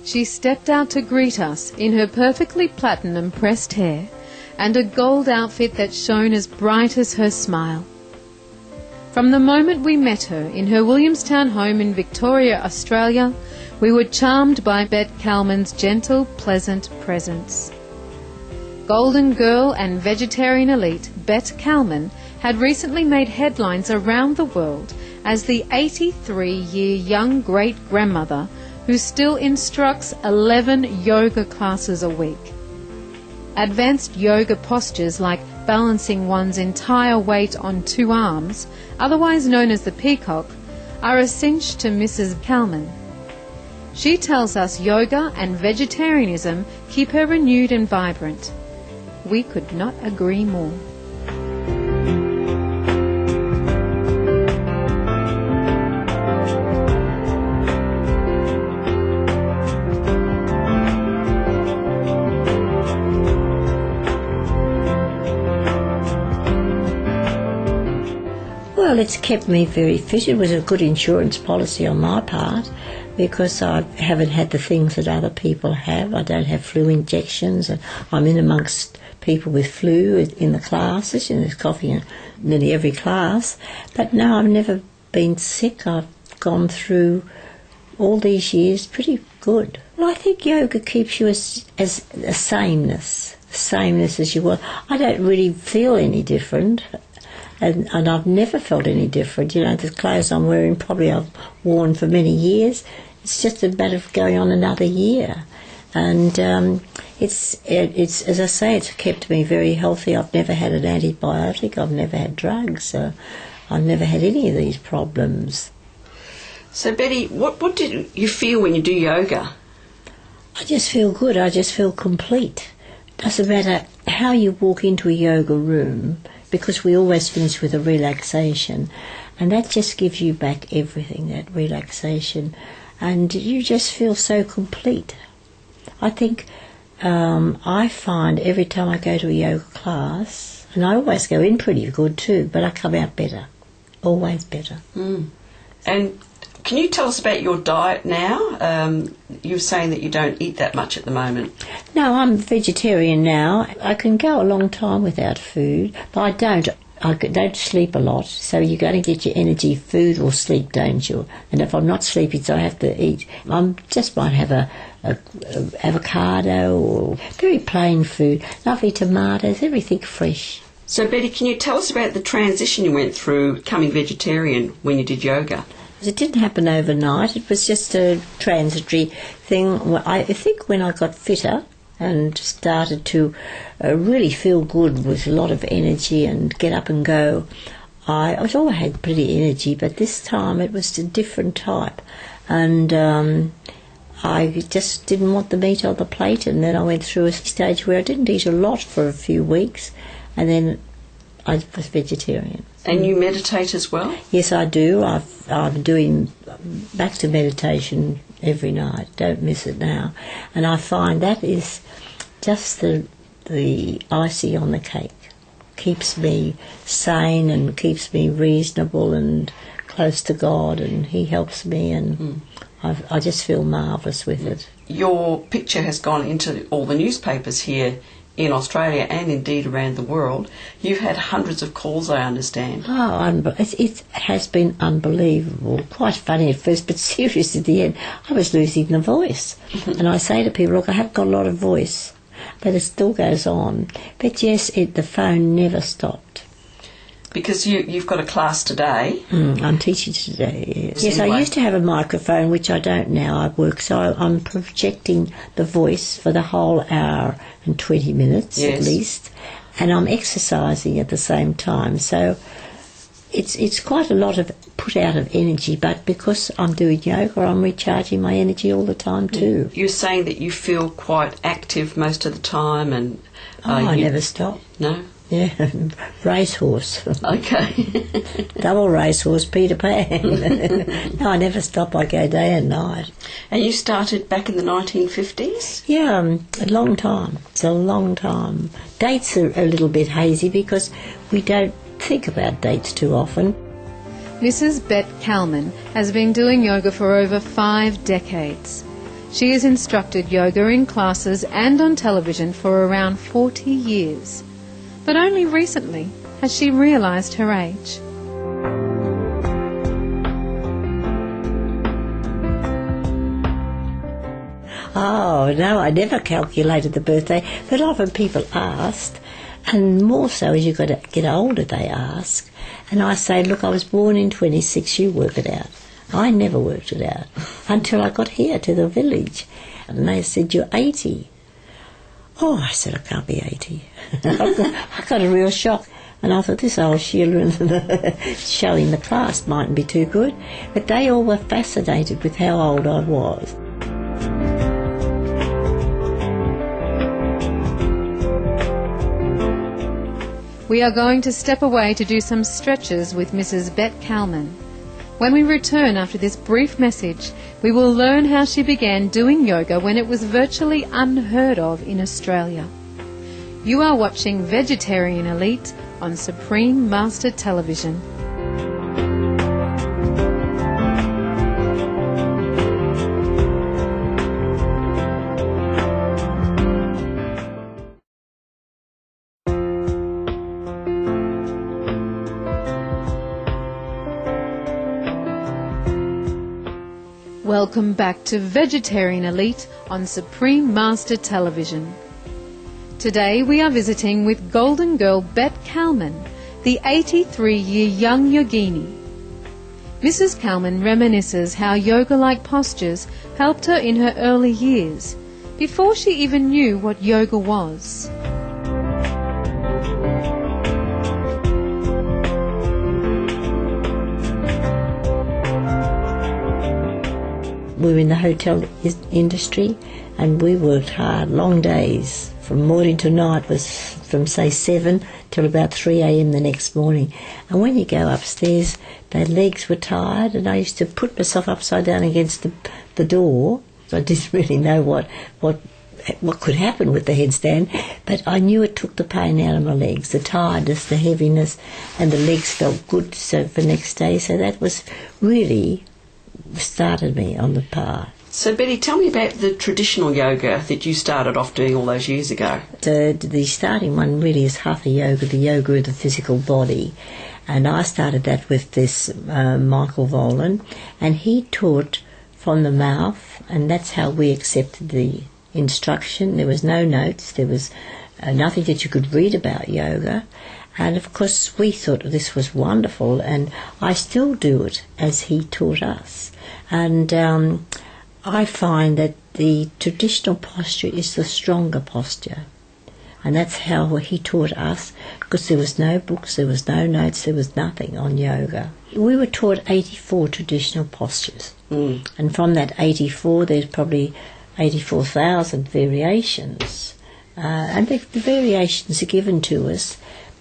She stepped out to greet us in her perfectly platinum pressed hair and a gold outfit that shone as bright as her smile. From the moment we met her in her Williamstown home in Victoria, Australia, we were charmed by Bet Calman's gentle, pleasant presence. Golden Girl and vegetarian elite Bet Calman had recently made headlines around the world as the 83-year young great-grandmother who still instructs 11 yoga classes a week. Advanced yoga postures like balancing one's entire weight on 2 arms, otherwise known as the peacock, are a cinch to Mrs. Calman. She tells us yoga and vegetarianism keep her renewed and vibrant. We could not agree more. Well, it's kept me very fit. It was a good insurance policy on my part because I haven't had the things that other people have. I don't have flu injections, and I'm in amongst people with flu in the classes, and there's coffee in nearly every class. But no, I've never been sick. I've gone through all these years pretty good. Well, I think yoga keeps you as a sameness as you were. I don't really feel any different. And I've never felt any different. You know, the clothes I'm wearing probably I've worn for many years. It's just a matter of going on another year. And it's as I say, it's kept me very healthy. I've never had an antibiotic. I've never had drugs. I've never had any of these problems. So, Betty, what did you feel when you do yoga? I just feel good. I just feel complete. Doesn't matter how you walk into a yoga room, because we always finish with a relaxation, and that just gives you back everything, that relaxation, and you just feel so complete. I think I find every time I go to a yoga class, and I always go in pretty good too, but I come out better, always better. And can you tell us about your diet now? You were saying that you don't eat that much at the moment. No, I'm vegetarian now. I can go a long time without food, but I don't sleep a lot, so you're going to get your energy, food or sleep, don't you? And if I'm not sleepy, so I have to eat. I just might have a avocado or very plain food, lovely tomatoes, everything fresh. So, Betty, can you tell us about the transition you went through becoming vegetarian when you did yoga? It didn't happen overnight. It was just a transitory thing. I think when I got fitter and started to really feel good with a lot of energy and get up and go, I always had pretty energy, but this time it was a different type. And I just didn't want the meat on the plate, and then I went through a stage where I didn't eat a lot for a few weeks, and then I was vegetarian. And you meditate as well? Yes, I do. I'm doing back to meditation every night. Don't miss it now. And I find that is just the icing on the cake. Keeps me sane and keeps me reasonable and close to God, and He helps me, and I just feel marvellous with it. Your picture has gone into all the newspapers here in Australia and indeed around the world. You've had hundreds of calls, I understand. Oh, it has been unbelievable. Quite funny at first, but serious at the end. I was losing the voice. And I say to people, look, I haven't got a lot of voice, but it still goes on. But yes, the phone never stopped. Because you've got a class today. I'm teaching today, yes. Yes, I used to have a microphone, which I don't now. I work, so I'm projecting the voice for the whole hour and 20 minutes at least, and I'm exercising at the same time. So it's quite a lot of put out of energy, but because I'm doing yoga, I'm recharging my energy all the time too. You're saying that you feel quite active most of the time, and I never stop. No? Yeah, racehorse. Okay. Double racehorse, Peter Pan. No, I never stop. I go day and night. And you started back in the 1950s? Yeah, a long time. It's a long time. Dates are a little bit hazy because we don't think about dates too often. Mrs. Bet Calman has been doing yoga for over 5 decades. She has instructed yoga in classes and on television for around 40 years. But only recently has she realised her age. Oh, no, I never calculated the birthday, but often people asked, and more so as you got to get older they ask, and I say, look, I was born in 26, you work it out. I never worked it out until I got here to the village, and they said, you're 80. Oh, I said, I can't be 80. I got a real shock. And I thought, this old Sheila showing the class mightn't be too good. But they all were fascinated with how old I was. We are going to step away to do some stretches with Mrs. Calman. When we return after this brief message, we will learn how she began doing yoga when it was virtually unheard of in Australia. You are watching Vegetarian Elite on Supreme Master Television. Welcome back to Vegetarian Elite on Supreme Master Television. Today we are visiting with Golden Girl Calman, the 83-year young yogini. Mrs. Calman reminisces how yoga-like postures helped her in her early years, before she even knew what yoga was. We were in the hotel industry and we worked hard, long days. From morning to night was from say 7 till about 3 a.m. the next morning. And when you go upstairs, their legs were tired and I used to put myself upside down against the door. So I didn't really know what could happen with the headstand, but I knew it took the pain out of my legs, the tiredness, the heaviness, and the legs felt good so for next day. So that was really started me on the path. So Betty, tell me about the traditional yoga that you started off doing all those years ago. The starting one really is Hatha Yoga, the yoga of the physical body. And I started that with this Michael Volan, and he taught from the mouth, and that's how we accepted the instruction. There was no notes, there was nothing that you could read about yoga. And of course we thought this was wonderful, and I still do it as he taught us. And I find that the traditional posture is the stronger posture. And that's how he taught us, because there was no books, there was no notes, there was nothing on yoga. We were taught 84 traditional postures. And from that 84, there's probably 84,000 variations. And the variations are given to us,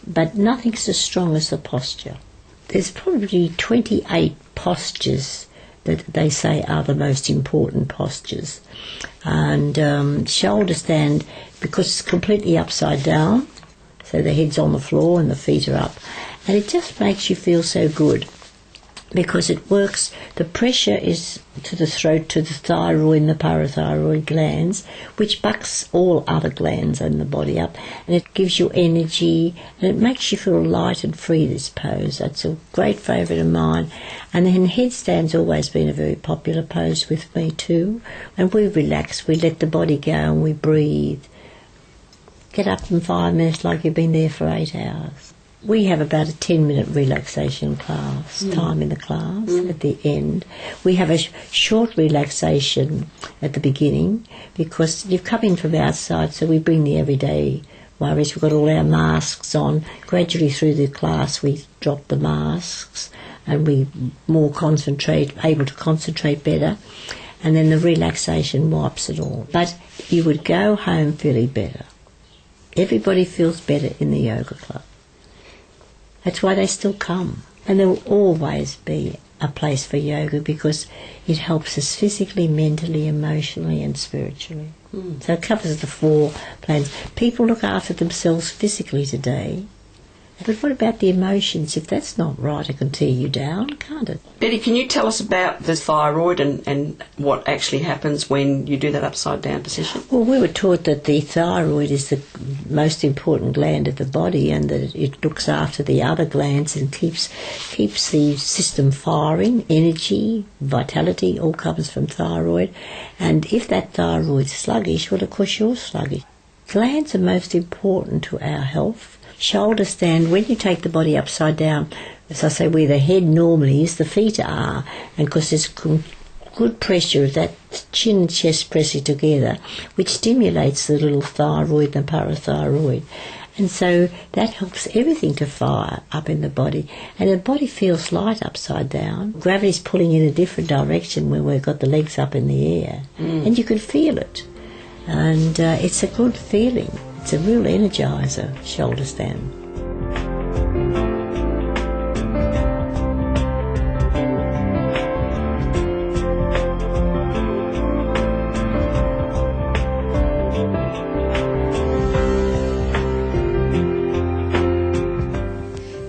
but nothing's as strong as the posture. There's probably 28 postures that they say are the most important postures. And shoulder stand, because it's completely upside down, so the head's on the floor and the feet are up, and it just makes you feel so good, because it works, the pressure is to the throat, to the thyroid and the parathyroid glands, which bucks all other glands in the body up, and it gives you energy, and it makes you feel light and free, this pose. That's a great favourite of mine. And then headstand's always been a very popular pose with me too, and we relax, we let the body go and we breathe. Get up in 5 minutes like you've been there for 8 hours. We have about a 10-minute relaxation class, time in the class at the end. We have a short relaxation at the beginning, because you've come in from outside, so we bring the everyday worries. We've got all our masks on. Gradually through the class we drop the masks and we able to concentrate better. And then the relaxation wipes it all. But you would go home feeling better. Everybody feels better in the yoga club. That's why they still come. And there will always be a place for yoga, because it helps us physically, mentally, emotionally and spiritually. So it covers the 4 planes. People look after themselves physically today, But what about the emotions? If that's not right, it can tear you down, can't it? Betty, can you tell us about the thyroid and what actually happens when you do that upside down position? Well, we were taught that the thyroid is the most important gland of the body and that it looks after the other glands and keeps the system firing. Energy, vitality, all comes from thyroid. And if that thyroid's sluggish, well, of course you're sluggish. Glands are most important to our health. Shoulder stand, when you take the body upside down, as I say, where the head normally is, the feet are, and because there's good pressure of that chin and chest pressing together, which stimulates the little thyroid and parathyroid. And so that helps everything to fire up in the body. And the body feels light upside down. Gravity's pulling in a different direction when we've got the legs up in the air. And you can feel it. And it's a good feeling. It's a real energiser, shoulder stand.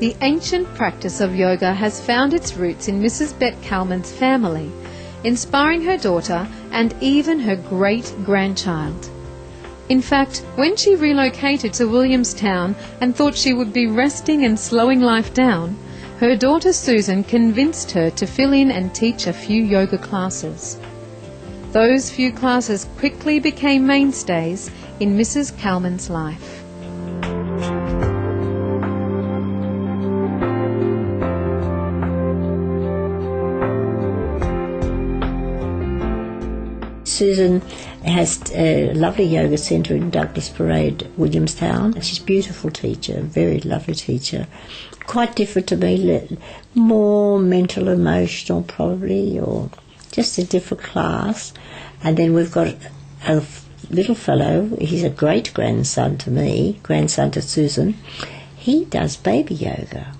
The ancient practice of yoga has found its roots in Mrs. Bet Calman's family, inspiring her daughter and even her great-grandchild. In fact, when she relocated to Williamstown and thought she would be resting and slowing life down, her daughter Susan convinced her to fill in and teach a few yoga classes. Those few classes quickly became mainstays in Mrs. Calman's life. Susan has a lovely yoga centre in Douglas Parade, Williamstown. She's a beautiful teacher, a very lovely teacher. Quite different to me, more mental, emotional probably, or just a different class. And then we've got a little fellow, he's a great-grandson to me, grandson to Susan. He does baby yoga.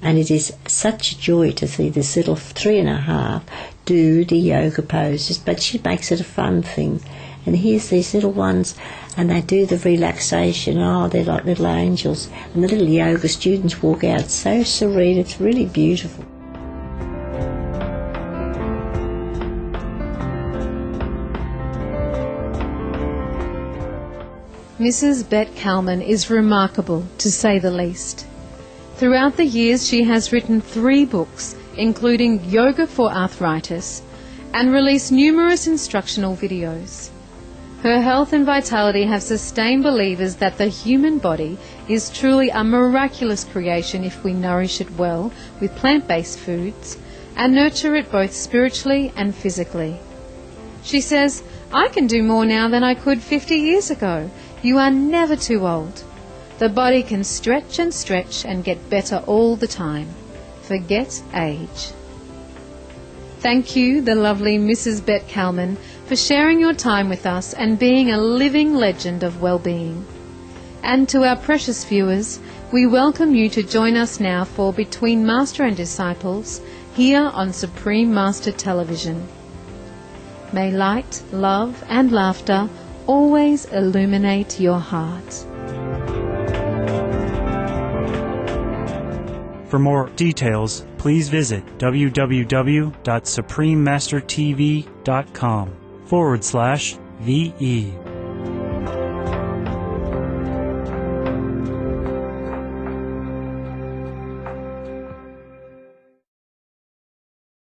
And it is such a joy to see this little 3.5 do the yoga poses, but she makes it a fun thing. And here's these little ones, and they do the relaxation. Oh, they're like little angels. And the little yoga students walk out so serene. It's really beautiful. Mrs. Bet Calman is remarkable, to say the least. Throughout the years, she has written 3 books, including Yoga for Arthritis, and released numerous instructional videos. Her health and vitality have sustained believers that the human body is truly a miraculous creation if we nourish it well with plant-based foods and nurture it both spiritually and physically. She says, "I can do more now than I could 50 years ago. You are never too old. The body can stretch and get better all the time. Forget age." Thank you, the lovely Mrs. Bet Calman, for sharing your time with us and being a living legend of well-being. And to our precious viewers, we welcome you to join us now for Between Master and Disciples, here on Supreme Master Television. May light, love and laughter always illuminate your heart. For more details, please visit www.suprememastertv.com/VE.